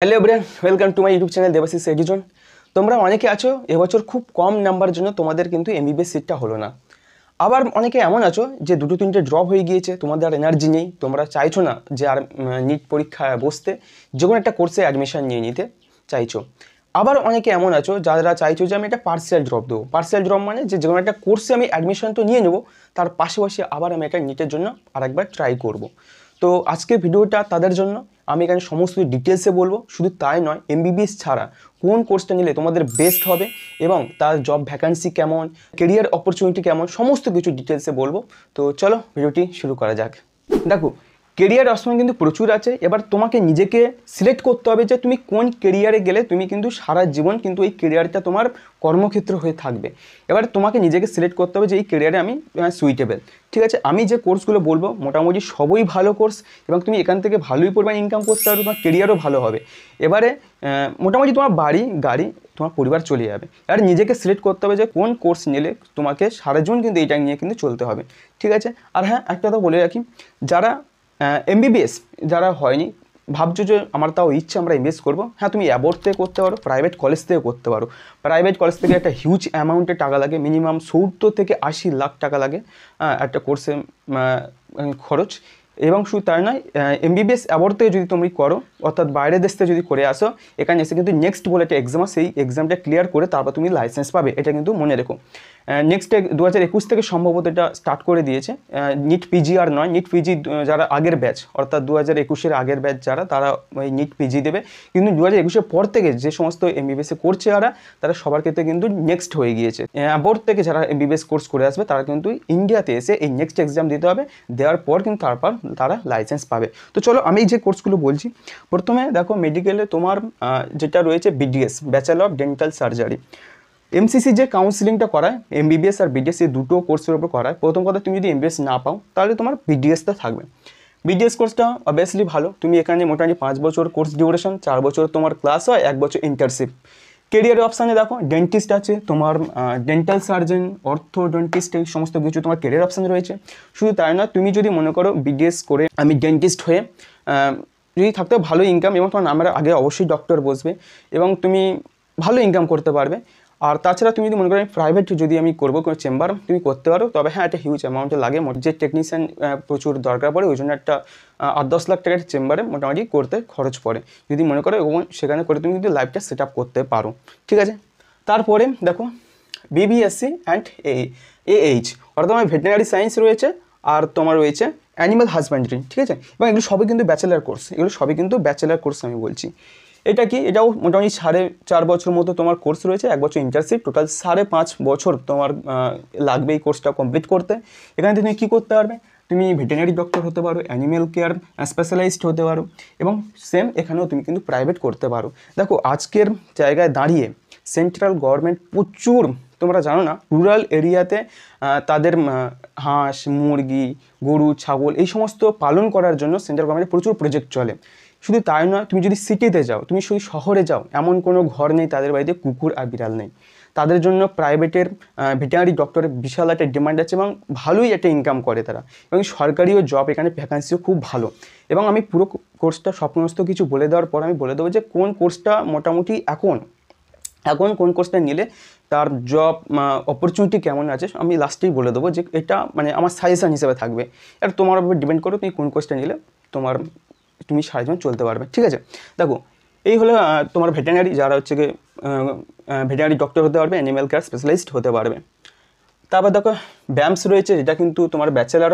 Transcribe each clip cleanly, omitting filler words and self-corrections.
Hello everyone, welcome to my YouTube channel Debashis Eduzone. তোমরা অনেকে আছো এবছর খুব কম নাম্বার জন্য তোমাদের কিন্তু এমবিবিএস সিটটা হলো না। আবার অনেকে এমন আছো যে দুটো তিনটে ড্রপ হয়ে গিয়েছে, তোমাদের আর এনার্জি নেই, তোমরা চাইছো না যে আর নিট পরীক্ষায় বসতে, যে কোনো একটা কোর্সে অ্যাডমিশন নিয়ে নিতে চাইছো। আবার অনেকে এমন আছো যারা চাইছো যে আমি একটা পার্সিয়াল ড্রপ দেবো। পার্সিয়াল ড্রপ মানে যে কোনো একটা কোর্সে আমি অ্যাডমিশন তো নিয়ে নেবো, তার পাশাপাশি আবার আমি একটা নিটের জন্য আরেকবার ট্রাই করব। তো আজকের ভিডিওটা তাদের জন্য। আমি এখানে সমস্ত ডিটেলসে বলবো, শুধু তাই নয় এমবিবিএস ছাড়া কোন কোর্সটা নিলে তোমাদের বেস্ট হবে এবং তার জব ভ্যাকান্সি কেমন, কেরিয়ার অপরচুনিটি কেমন, সমস্ত কিছু ডিটেলসে বলবো। তো চলো ভিডিওটি শুরু করা যাক। দেখো, কেরিয়ার অপশন কিন্তু প্রচুর আছে। এবার তোমাকে নিজেকে সিলেক্ট করতে হবে যে তুমি কোন কেরিয়ারে গেলে তুমি কিন্তু সারা জীবন কিন্তু এই কেরিয়ারটা তোমার কর্মক্ষেত্র হয়ে থাকবে। এবার তোমাকে নিজেকে সিলেক্ট করতে হবে যে এই কেরিয়ারে আমি সুইটেবল। ঠিক আছে, আমি যে কোর্সগুলো বলবো মোটামুটি সবই ভালো কোর্স এবং তুমি এখান থেকে ভালোই পরিমাণ ইনকাম করতে পারবে, তোমার কেরিয়ারও ভালো হবে। এবারে মোটামুটি তোমার বাড়ি গাড়ি তোমার পরিবার চলে যাবে। আর নিজেকে সিলেক্ট করতে হবে যে কোন কোর্স নিলে তোমাকে সারা জীবন কিন্তু এইটা নিয়ে কিন্তু চলতে হবে। ঠিক আছে, আর হ্যাঁ একটা কথা বলে রাখি, যারা এমবিবিএস যারা হয়নি, ভাবছো যে আমার তাও ইচ্ছে আমরা এমবিএস করবো, হ্যাঁ তুমি অ্যাবোর্ড থেকে করতে পারো, প্রাইভেট কলেজ থেকে করতে পারো। প্রাইভেট কলেজ থেকে একটা হিউজ অ্যামাউন্টের টাকা লাগে, মিনিমাম 70 থেকে 80 লাখ টাকা লাগে একটা কোর্সে খরচ। এবং শুধু তাই নয়, এমবিবিএস অ্যাবোর্ড থেকে যদি তুমি করো, অর্থাৎ বাইরের দেশ থেকে যদি করে আসো, এখানে এসে কিন্তু নেক্সট বলে একটা এক্সাম, সেই এক্সামটা ক্লিয়ার করে তারপর তুমি লাইসেন্স পাবে, এটা কিন্তু মনে রেখো। নেক্সট 2021 থেকে সম্ভবত এটা স্টার্ট করে দিয়েছে। নিট পিজি আর নয়, নিট পিজি যারা আগের ব্যাচ, অর্থাৎ 2021-এর আগের ব্যাচ যারা, তারা ওই নিট পিজি দেবে। কিন্তু 2021-এর পর থেকে যে সমস্ত এমবিবিএসে করছে তারা সবার ক্ষেত্রে কিন্তু নেক্সট হয়ে গিয়েছে। বোর্ড থেকে যারা এমবিবিএস কোর্স করে আসবে তারা কিন্তু ইন্ডিয়াতে এসে এই নেক্সট এক্সাম দিতে হবে, দেওয়ার পর কিন্তু তারপর তারা লাইসেন্স পাবে। তো চলো আমি যে কোর্সগুলো বলছি, প্রথমে দেখো মেডিকেলে তোমার যেটা রয়েছে BDS, bachelor of dental surgery. MCC যে কাউন্সিলিংটা করায় এমবিবিএস আর বিডিএস, এই দুটো কোর্সের উপর করায়। প্রথম কথা, তুমি যদি এমবিবিএস না পাও তাহলে তোমার বিডিএসটা থাকবে। বিডিএস কোর্সটা অবভিয়াসলি ভালো, তুমি এখানে মোটামুটি 5 বছর কোর্স ডিউরেশন, 4 বছর তোমার ক্লাস হয়, 1 বছর ইন্টার্নশিপ। কেরিয়ারের অপশানে দেখো ডেন্টিস্ট আছে, তোমার ডেন্টাল সার্জন, অর্থোডন্টিস্ট, এই সমস্ত কিছু তোমার কেরিয়ার অপশান রয়েছে। শুধু তাই না, তুমি যদি মনে করো বিডিএস করে আমি ডেন্টিস্ট হয়ে যদি থাকতে ভালো ইনকাম এবং তোমার নামের আগে অবশ্যই ডক্টর বসবে এবং তুমি ভালো ইনকাম করতে পারবে। আর তাছাড়া তুমি যদি মনে করো প্রাইভেট যদি আমি করবো কোনো চেম্বার, তুমি করতে পারো। তবে হ্যাঁ একটা হিউজ অ্যামাউন্টে লাগে, যে টেকনিশিয়ান প্রচুর দরকার পড়ে, ওই জন্য একটা 8-10 লাখ টাকার চেম্বারে মোটামুটি করতে খরচ পড়ে যদি মনে করো, এবং সেখানে করে তুমি কিন্তু লাইফটা সেট আপ করতে পারো। ঠিক আছে, তারপরে দেখো বিবিএসসি অ্যান্ড এইচ, অর্থাৎ আমার ভেটেরিনারি সায়েন্স রয়েছে আর তোমার রয়েছে অ্যানিম্যাল হাজব্যান্ডারি। ঠিক আছে, এবং এগুলো সবই কিন্তু ব্যাচেলার কোর্স, এগুলো সবই কিন্তু ব্যাচেলার কোর্স আমি বলছি। এটা কি, এটাও মোটামুটি 4.5 বছর মতো তোমার কোর্স রয়েছে, 1 বছর ইন্টার্নশিপ, টোটাল 5.5 বছর তোমার লাগবে এই কোর্সটা কমপ্লিট করতে। এখানে তুমি কী করতে পারবে, তুমি ভেটেরিনারি ডক্টর হতে পারো, অ্যানিম্যাল কেয়ার স্পেশালাইজড হতে পারো, এবং সেম এখানেও তুমি কিন্তু প্রাইভেট করতে পারো। দেখো আজকের জায়গায় দাঁড়িয়ে সেন্ট্রাল গভর্নমেন্ট প্রচুর, তোমরা জানো না, রুরাল এরিয়াতে তাদের হাঁস মুরগি গরু ছাগল এই সমস্ত পালন করার জন্য সেন্ট্রাল গভর্নমেন্টের প্রচুর প্রজেক্ট চলে। শুধু তাই নয়, তুমি যদি সিটিতে যাও, তুমি শুধু শহরে যাও, এমন কোনো ঘর নেই তাদের বাড়িতে কুকুর আর বিড়াল নেই। তাদের জন্য প্রাইভেটের ভেটেরিনারি ডক্টরের বিশাল একটা ডিমান্ড আছে এবং ভালোই একটা ইনকাম করে তারা, এবং সরকারিও জব এখানে ভ্যাকান্সিও খুব ভালো। এবং আমি পুরো কোর্সটা সমস্ত কিছু বলে দেওয়ার পর আমি বলে দেবো যে কোন কোর্সটা মোটামুটি এখন কোন কোর্সটা নিলে তার জব অপরচুনিটি কেমন আছে, আমি লাস্টেই বলে দেবো যে এটা মানে আমার সাজেশান হিসেবে থাকবে। আর তোমার উপর ডিপেন্ড করো তুমি কোন কোর্সটা নিলে তুমি সারা জীবন চলতে পারবে। ঠিক আছে, দেখো এই হলো তোমার ভেটেরিনারি, যারা হচ্ছে গিয়ে ভেটেরিনারি ডক্টর হতে পারবে, অ্যানিম্যাল কেয়ার স্পেশালিস্ট হতে পারবে। তারপর দেখো ব্যায়ামস রয়েছে, যেটা কিন্তু তোমার bachelor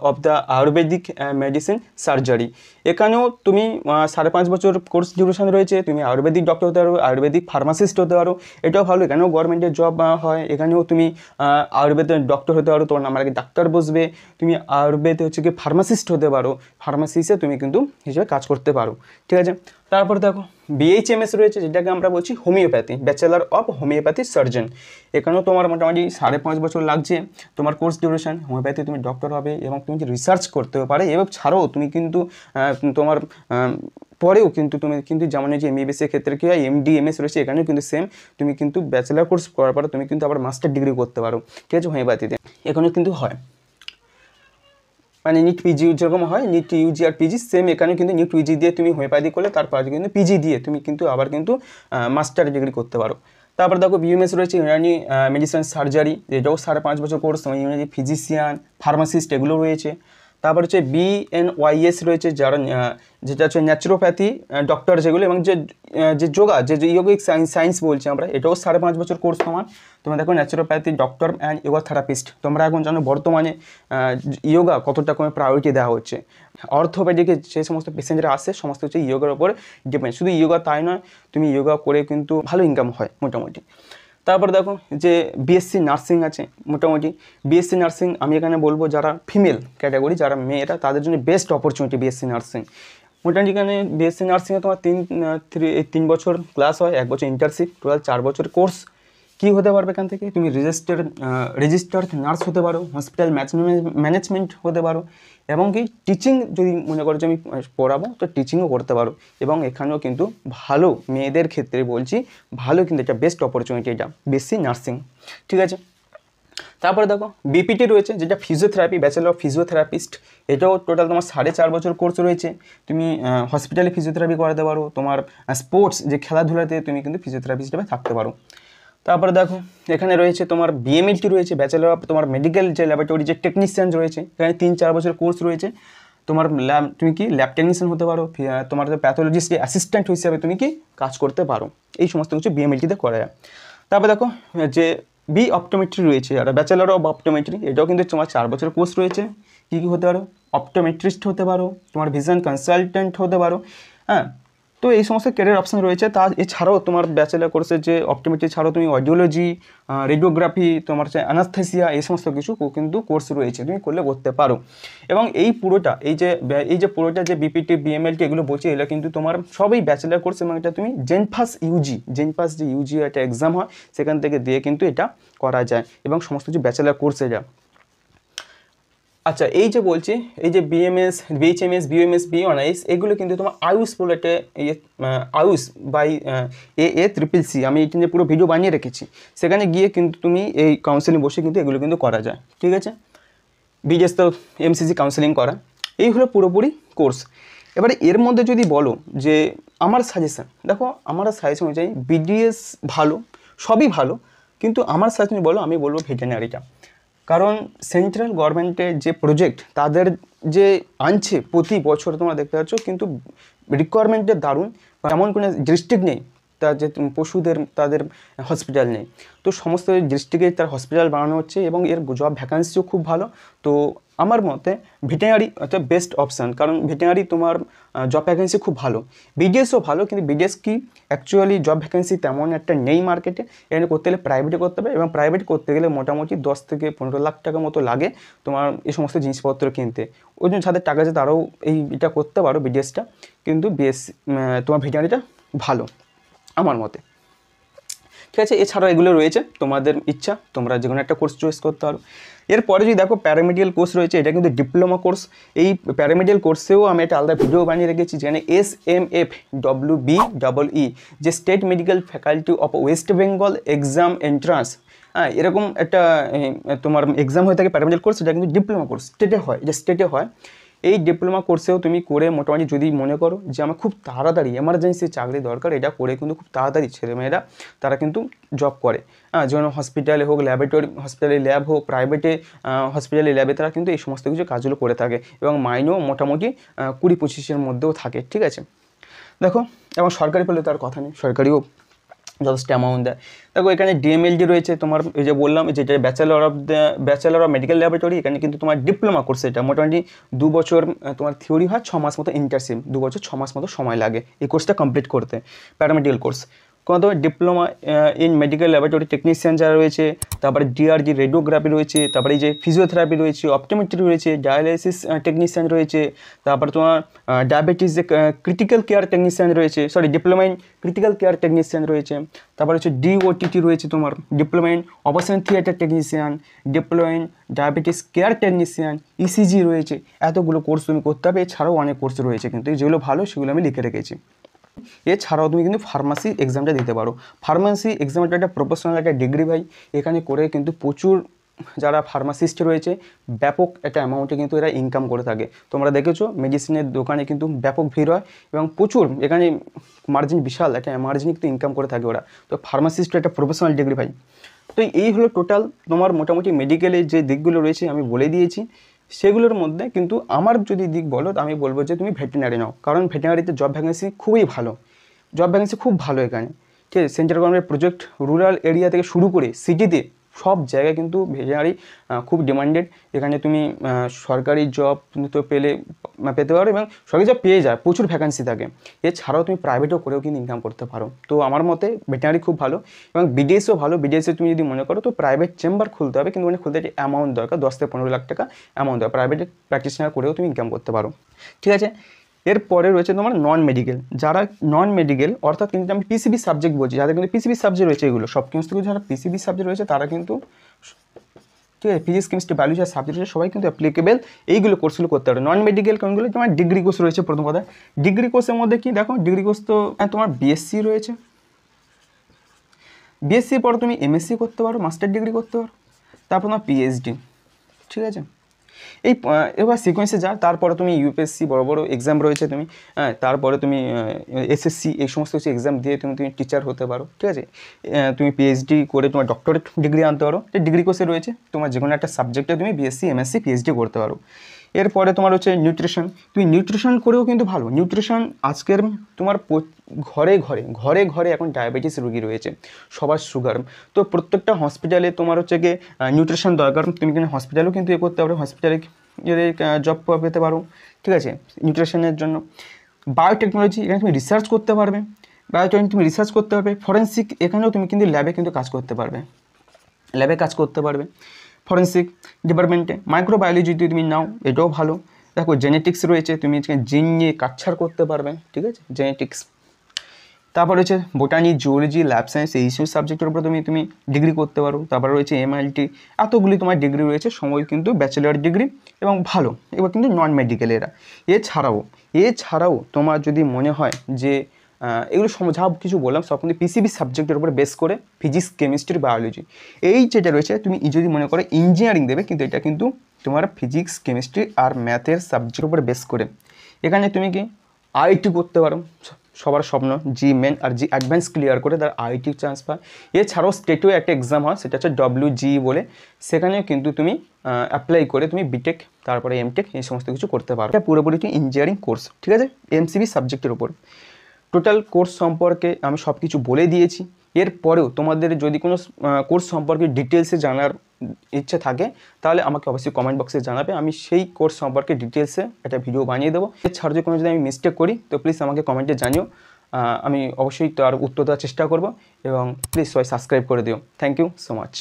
of the Ayurvedic medicine surgery. এখানেও তুমি 5.5 বছর কোর্স ডিউরেশন রয়েছে, তুমি আয়ুর্বেদিক ডক্টর হতে পারো, আয়ুর্বেদিক ফার্মাসিস্ট হতে পারো, এটাও ভালো, এখানেও গভর্নমেন্টের জব হয়। এখানেও তুমি আয়ুর্বেদের ডক্টর হতে পারো, তোমার নাম আগে ডাক্তার বসবে, তুমি আয়ুর্বেদে হচ্ছে কি ফার্মাসিস্ট হতে পারো, ফার্মাসিস্টে তুমি কিন্তু হিসেবে কাজ করতে পারো। ঠিক আছে, তারপর দেখো বিএইচএমএস রয়েছে, যেটাকে আমরা বলছি homeopathy, bachelor of homeopathy surgeon. এখানেও তোমার মোটামুটি 5.5 বছর লাগছে তোমার কোর্স ডিউরেশন। হোমিওপ্যাথি তুমি ডক্টর হবে এবং তুমি রিসার্চ করতেও পারে, এবং ছাড়াও তুমি কিন্তু তোমার পরেও কিন্তু তুমি কিন্তু যেমন যে এমবিবিএসের ক্ষেত্রে কী হয়, এমডিএমএস রয়েছে, এখানেও কিন্তু সেম, তুমি কিন্তু ব্যাচেলার কোর্স করার পরে তুমি কিন্তু আবার মাস্টার ডিগ্রি করতে পারো। ঠিক আছে, হোমিওপ্যাথিতে এখানেও কিন্তু হয়। মানে নিট পিজি যেরকম হয় নিট ইউজি আর পিজি সেম এখানে কিন্তু নিট ইউজি দিয়ে তুমি হোমিওপ্যাথি করলে তারপর কিন্তু পিজি দিয়ে তুমি কিন্তু আবার কিন্তু মাস্টার ডিগ্রি করতে পারো। তারপর দেখো বিএমএস রয়েছে ইউনানি মেডিসিন সার্জারি, এটাও 5.5 বছর কোর্স, ইউনানি ফিজিশিয়ান ফার্মাসিস্ট এগুলো রয়েছে। তারপর হচ্ছে বিএনওয়াইএস রয়েছে যারা যেটা হচ্ছে ন্যাচুরোপ্যাথি ডক্টর যেগুলো, এবং যে যোগা যে ইয়োগিক সায়েন্স বলছি আমরা, এটাও 5.5 বছর কোর্স তোমরা দেখো naturopathy doctor and yoga therapist. তোমরা এখন জানো বর্তমানে ইয়োগা কতটা কোনো প্রায়োরিটি দেওয়া হচ্ছে। অর্থোপেডিকে যে সমস্ত পেশেন্টরা আসে সমস্ত হচ্ছে ইয়োগার ওপর ডিপেন্ড। শুধু ইয়োগা তাই নয়, তুমি ইয়োগা করে কিন্তু ভালো ইনকাম হয় মোটামুটি। তারপর দেখো যে বিএসসি নার্সিং আছে, মোটামুটি বিএসসি নার্সিং আমি এখানে বলবো যারা ফিমেল ক্যাটাগরি, যারা মেয়েরা, তাদের জন্য বেস্ট অপরচুনিটি বিএসসি নার্সিং। মোটামুটি এখানে বিএসসি নার্সিংয়ে তোমার 3 বছর ক্লাস হয়, 1 বছর ইন্টার্নশিপ, টোটাল 4 বছর কোর্স। কী হতে পারবে এখান থেকে? তুমি রেজিস্টার্ড নার্স হতে পারো, হসপিটাল ম্যানেজমেন্ট হতে পারো, এবং কি টিচিং যদি মনে করো যে আমি পড়াবো তো টিচিংও করতে পারো। এবং এখানেও কিন্তু ভালো, মেয়েদের ক্ষেত্রে বলছি ভালো, কিন্তু এটা বেস্ট অপরচুনিটি এটা বিএসসি নার্সিং, ঠিক আছে। তারপরে দেখো বিপিটি রয়েছে যেটা ফিজিওথেরাপি, ব্যাচেলর অফ ফিজিওথেরাপিস্ট, এটাও টোটাল তোমার 4.5 বছর কোর্স রয়েছে। তুমি হসপিটালে ফিজিওথেরাপি করাতে পারো, তোমার স্পোর্টস যে খেলাধুলাতে তুমি কিন্তু ফিজিওথেরাপি হিসেবে থাকতে পারো। তারপরে দেখো এখানে রয়েছে তোমার বিএমএলটি রয়েছে, ব্যাচেলর অফ তোমার মেডিকেল যে ল্যাবরেটরি যে টেকনিশিয়ান রয়েছে, এখানে 3-4 বছর কোর্স রয়েছে। তোমার তুমি কি ল্যাব টেকনিশিয়ান হতে পারো, তোমার প্যাথোলজিস্ট অ্যাসিস্ট্যান্ট হিসেবে তুমি কি কাজ করতে পারো। এই সমস্ত কিছু বিএমএলটিতে করা যায়। তারপর দেখো যে বি অপটোমেট্রি রয়েছে, আর ব্যাচেলর অফ অপটোমেট্রি, এটাও কিন্তু তোমার 4 বছর কোর্স রয়েছে। কী কী হতে পারো? অপটোমেট্রিস্ট হতে পারো, তোমার ভিশন কনসালটেন্ট হতে পারো, হ্যাঁ। তো এই সমস্ত ক্যারিয়ার অপশান রয়েছে। তা এছাড়াও তোমার ব্যাচেলার কোর্সের যে অপটোমেট্রি ছাড়াও তুমি অডিওলজি, রেডিওগ্রাফি, তোমার হচ্ছে অ্যানাস্থেসিয়া, এই সমস্ত কিছু কিন্তু কোর্স রয়েছে, তুমি করলে করতে পারো। এবং এই পুরোটা এই যে পুরোটা যে বিপিটি বিএমএলটি এগুলো বলছি, এগুলো কিন্তু তোমার সবই ব্যাচেলার কোর্স, এবং এটা তুমি জেনপাস যে ইউজি একটা এক্সাম হয় সেখান থেকে দিয়ে কিন্তু এটা করা যায়, এবং সমস্ত কিছু ব্যাচেলার কোর্স এটা। আচ্ছা, এই যে বলছি এই যে বিএমএস, বিএইচএমএস, বিএমএস, বিঅনার্স, এগুলো কিন্তু তোমার আয়ুষ বলে একটা আয়ুষ বাই AACCC, আমি এটা নিয়ে পুরো ভিডিও বানিয়ে রেখেছি, সেখানে গিয়ে কিন্তু তুমি এই কাউন্সেলিং বসে কিন্তু এগুলো কিন্তু করা যায়, ঠিক আছে। বিজেস তো এমসিসি কাউন্সেলিং করা, এই হলো পুরোপুরি কোর্স। এবারে এর মধ্যে যদি বলো যে আমার সাজেশান, দেখো আমার সাজেশন অনুযায়ী বিডিএস ভালো, সবই ভালো, কিন্তু আমার সাজেশন বলো আমি বলবো ভেটেরিনারিটা। কারণ সেন্ট্রাল গভর্নমেন্টের যে প্রজেক্ট তাদের যে আনছে প্রতি বছর তোমরা দেখতে পাচ্ছ, কিন্তু রিকোয়ারমেন্টের দারুণ, এমন কোনো ডিস্ট্রিক্ট নেই তার যে পশুদের তাদের হসপিটাল নেই। তো সমস্ত ডিস্ট্রিক্টে তার হসপিটাল বানানো হচ্ছে, এবং এর জব ভ্যাকান্সিও খুব ভালো। তো আমার মতে ভেটেরিনারি একটা বেস্ট অপশান, কারণ ভেটেরিনারি তোমার জব ভ্যাকেন্সি খুব ভালো। বিডিএসও ভালো, কিন্তু বিডিএস কি অ্যাকচুয়ালি জব ভ্যাকেন্সি তেমন একটা নেই মার্কেটে। এখানে করতে গেলে প্রাইভেটে করতে হবে, এবং প্রাইভেট করতে গেলে মোটামুটি 10 থেকে 15 লাখ টাকা মতো লাগে তোমার এই সমস্ত জিনিসপত্র কিনতে। ওই জন্য যাদের টাকা আছে তারাও এটা করতে পারো বিডিএসটা, কিন্তু তোমার ভেটেরিনারিটা ভালো আমার মতে, ঠিক আছে। এছাড়াও এগুলো রয়েছে, তোমাদের ইচ্ছা, তোমরা যে কোনো একটা কোর্স চয়েস করতে পারো। এরপরে যদি দেখো প্যারামেডিক্যাল কোর্স রয়েছে, এটা কিন্তু ডিপ্লোমা কোর্স। এই প্যারামেডিক্যাল কোর্সেও আমি একটা আলাদা ভিডিও বানিয়ে রেখেছি, যেখানে SMFWBEE যে state medical faculty of West Bengal exam entrance, হ্যাঁ, এরকম একটা তোমার এক্সাম হয়ে থাকে প্যারামেডিক্যাল কোর্স। এটা কিন্তু ডিপ্লোমা কোর্স, স্টেটে হয়, এটা স্টেটে হয়। এই ডিপ্লোমা কোর্সেও তুমি করে মোটামুটি যদি মনে করো যে আমার খুব তাড়াতাড়ি এমার্জেন্সি চাকরি দরকার, এটা করে কিন্তু খুব তাড়াতাড়ি ছেলেমেয়েরা তারা কিন্তু জব করে, হ্যাঁ, যেমন হসপিটালে হোক, ল্যাবরেটরি হসপিটালে ল্যাব হোক, প্রাইভেটে হসপিটালে ল্যাবে, তারা কিন্তু এই সমস্ত কিছু কাজগুলো করে থাকে, এবং মাইনেও মোটামুটি 20-25-এর মধ্যেও থাকে, ঠিক আছে। দেখো, এবং সরকারি পেলে তার কথা নেই, সরকারিও যথেষ্ট অ্যামাউন্ট দেয়। দেখো এখানে ডিএমএলডি রয়েছে তোমার, এই যে বললাম যেটা ব্যাচেলর অফ মেডিকেল ল্যাবরেটরি, এখানে কিন্তু তোমার ডিপ্লোমা কোর্স, এটা মোটামুটি 2 বছর তোমার থিওরি হয়, 6 মাস মতো ইন্টার্নশিপ, 2 বছর 6 মাস মতো সময় লাগে এই কোর্সটা কমপ্লিট করতে, প্যারামেডিক্যাল কোর্স। কোনো তোমার diploma in medical laboratory technician যারা রয়েছে, তারপরে ডিআরজি রেডিওগ্রাফি রয়েছে, তারপরে এই যে ফিজিওথেরাপি রয়েছে, অপটোমেট্রি রয়েছে, ডায়ালাইসিস টেকনিশিয়ান রয়েছে, তারপরে তোমার ডায়াবেটিস যে ক্রিটিক্যাল কেয়ার টেকনিশিয়ান রয়েছে, diploma in critical care technician রয়েছে, তারপরে হচ্ছে DOTT রয়েছে তোমার, diploma in operation theatre technician, diploma in diabetes care technician, ECG রয়েছে। এতগুলো কোর্স তুমি করতে হবে। এছাড়াও অনেক কোর্স রয়েছে, কিন্তু যেগুলো ভালো সেগুলো আমি লিখে রেখেছি। এছাড়াও তুমি কিন্তু ফার্মাসি এক্সামটা দিতে পারো। ফার্মাসি এক্সামটা একটা প্রফেশনাল একটা ডিগ্রি ভাই, এখানে করে কিন্তু প্রচুর যারা ফার্মাসিস্ট রয়েছে ব্যাপক একটা অ্যামাউন্টে কিন্তু এরা ইনকাম করে থাকে। তোমরা দেখেছো মেডিসিনের দোকানে কিন্তু ব্যাপক ভিড় হয় এবং প্রচুর এখানে মার্জিন, বিশাল একটা মার্জিন কিন্তু ইনকাম করে থাকে ওরা। তো ফার্মাসিস্ট একটা প্রফেশনাল ডিগ্রি পাই। তো এই হলো টোটাল তোমার মোটামুটি মেডিকেলের যে দিকগুলো রয়েছে আমি বলে দিয়েছি। সেগুলোর মধ্যে কিন্তু আমার যদি দিক বলো তো আমি বলবো যে তুমি ভেটেরিনারি নাও, কারণ ভেটেরিনারিতে জব ভ্যাকেন্সি খুবই ভালো, জব ভ্যাকেন্সি খুব ভালো এখানে। ঠিক আছে, central government project rural area থেকে শুরু করে সিটিতে সব জায়গায় কিন্তু ভেটেরিনারি খুব ডিমান্ডেড। এখানে তুমি সরকারি জব তো পেতে পারো এবং সরকারি জব পেয়ে যায়, প্রচুর ভ্যাকেন্সি থাকে। এছাড়াও তুমি প্রাইভেটও করেও কিন্তু ইনকাম করতে পারো। তো আমার মতে ভেটেরিনারি খুব ভালো এবং বিডিএসও ভালো। বিডিএসে তুমি যদি মনে করো তো প্রাইভেট চেম্বার খুলতে হবে, কিন্তু মানে খুলতে একটা অ্যামাউন্ট দরকার, 10 থেকে 15 লাখ টাকা অ্যামাউন্ট দরকার। প্রাইভেট প্র্যাকটিশনার করেও তুমি ইনকাম করতে পারো। ঠিক আছে, এরপরে রয়েছে তোমার নন মেডিকেল। যারা নন মেডিকেল অর্থাৎ কিন্তু আমি পিসিবি সাবজেক্ট বলছি, যাদের কিন্তু পিসিবি সাবজেক্ট রয়েছে, এগুলো সব কিন্তু যারা পিসিবি সাবজেক্ট রয়েছে তারা কিন্তু, ঠিক আছে, ফিজিক্স কেমিস্ট্রি বায়োলজি আর সাবজেক্ট রয়েছে সবাই কিন্তু অ্যাপ্লিকেবল এইগুলো কোর্সগুলো করতে পারে। নন মেডিকেল কোনগুলো? তোমার ডিগ্রি কোর্স রয়েছে। প্রথম কথা, ডিগ্রি কোর্সের মধ্যে কি দেখো, ডিগ্রি কোর্স তো তোমার বিএসসি রয়েছে, বিএসসির পর তুমি এমএসসি করতে পারো, মাস্টার ডিগ্রি করতে পারো, তারপর তোমার পিএইচডি। ঠিক আছে, এই এবার সিকোয়েন্সে যা, তারপরে তুমি ইউপিএসসি বড় বড় এক্সাম রয়েছে তুমি, তারপরে তুমি এসএসসি এই সমস্ত কিছু এক্সাম দিয়ে তুমি টিচার হতে পারো। ঠিক আছে, তুমি পিএইচডি করে তোমার ডক্টরেট ডিগ্রি আনতে পারো। ডিগ্রি কোর্সে রয়েছে তোমার যে কোনো একটা সাবজেক্টে তুমি বিএসসি, এমএসসি, পিএইচডি করতে পারো। এরপরে তোমার হচ্ছে নিউট্রিশন। তুমি নিউট্রিশন করেও কিন্তু ভালো। নিউট্রিশন আজকের তোমার ঘরে ঘরে ঘরে ঘরে এখন ডায়াবেটিস রোগী রয়েছে, সবার সুগার। তো প্রত্যেকটা হসপিটালে তোমার হচ্ছে গিয়ে নিউট্রিশন দরকার। তুমি কিন্তু হসপিটালেও কিন্তু করতে পারো, হসপিটালে জব পেতে পারো। ঠিক আছে, নিউট্রিশনের জন্য। বায়োটেকনোলজি, এখানে তুমি রিসার্চ করতে পারবে, বায়োটেকনোলজি তুমি রিসার্চ করতে পারবে। ফরেন্সিক, এখানেও তুমি কিন্তু ল্যাবে কিন্তু কাজ করতে পারবে, ল্যাবে কাজ করতে পারবে ফরেন্সিক ডিপার্টমেন্টে। মাইক্রোবায়োলজি যদি তুমি নাও এটাও ভালো। দেখো জেনেটিক্স রয়েছে, তুমি জিন নিয়ে কাটছাড় করতে পারবে। ঠিক আছে, জেনেটিক্স। তারপর রয়েছে বোটানি, জুওলজি, ল্যাব সায়েন্স, এইসব সাবজেক্টের উপর তুমি ডিগ্রি করতে পারো। তারপর রয়েছে এমআইটি, এতগুলি তোমার ডিগ্রি রয়েছে, সময় কিন্তু ব্যাচেলার ডিগ্রি এবং ভালো। এবার কিন্তু নন মেডিকেল এরা। এছাড়াও তোমার যদি মনে হয় যে এগুলো যা কিছু বললাম সব কিন্তু পিসিবি সাবজেক্টের উপরে বেস করে, ফিজিক্স, কেমিস্ট্রি, বায়োলজি, এই যেটা রয়েছে তুমি যদি মনে করো ইঞ্জিনিয়ারিং দেবে, কিন্তু এটা কিন্তু তোমার ফিজিক্স, কেমিস্ট্রি আর ম্যাথের সাবজেক্টের উপরে বেস করে। এখানে তুমি কি আইটি করতে পারো, সবার স্বপ্ন জি মেন আর জি অ্যাডভান্স ক্লিয়ার করে তার আইটি চান্স পায়। এছাড়াও স্টেটেও একটা এক্সাম হয়, সেটা হচ্ছে WGE বলে, সেখানেও কিন্তু তুমি অ্যাপ্লাই করে তুমি বিটেক, তারপরে এমটেক, এই সমস্ত কিছু করতে পারো। এটা পুরোপুরি ইঞ্জিনিয়ারিং কোর্স। ঠিক আছে, এমসিবি সাবজেক্টের উপর টোটাল কোর্স সম্পর্কে আমি সব কিছু বলে দিয়েছি। এরপরেও তোমাদের যদি কোনো কোর্স সম্পর্কে ডিটেলসে জানার ইচ্ছে থাকে তাহলে আমাকে অবশ্যই কমেন্ট বক্সে জানাবে, আমি সেই কোর্স সম্পর্কে ডিটেলসে একটা ভিডিও বানিয়ে দেবো। এছাড়া যদি আমি মিস্টেক করি তো প্লিজ আমাকে কমেন্টে জানিও, আমি অবশ্যই তার উত্তর দেওয়ার চেষ্টা করব। এবং প্লিজ সবাই সাবস্ক্রাইব করে দিও। Thank you so much.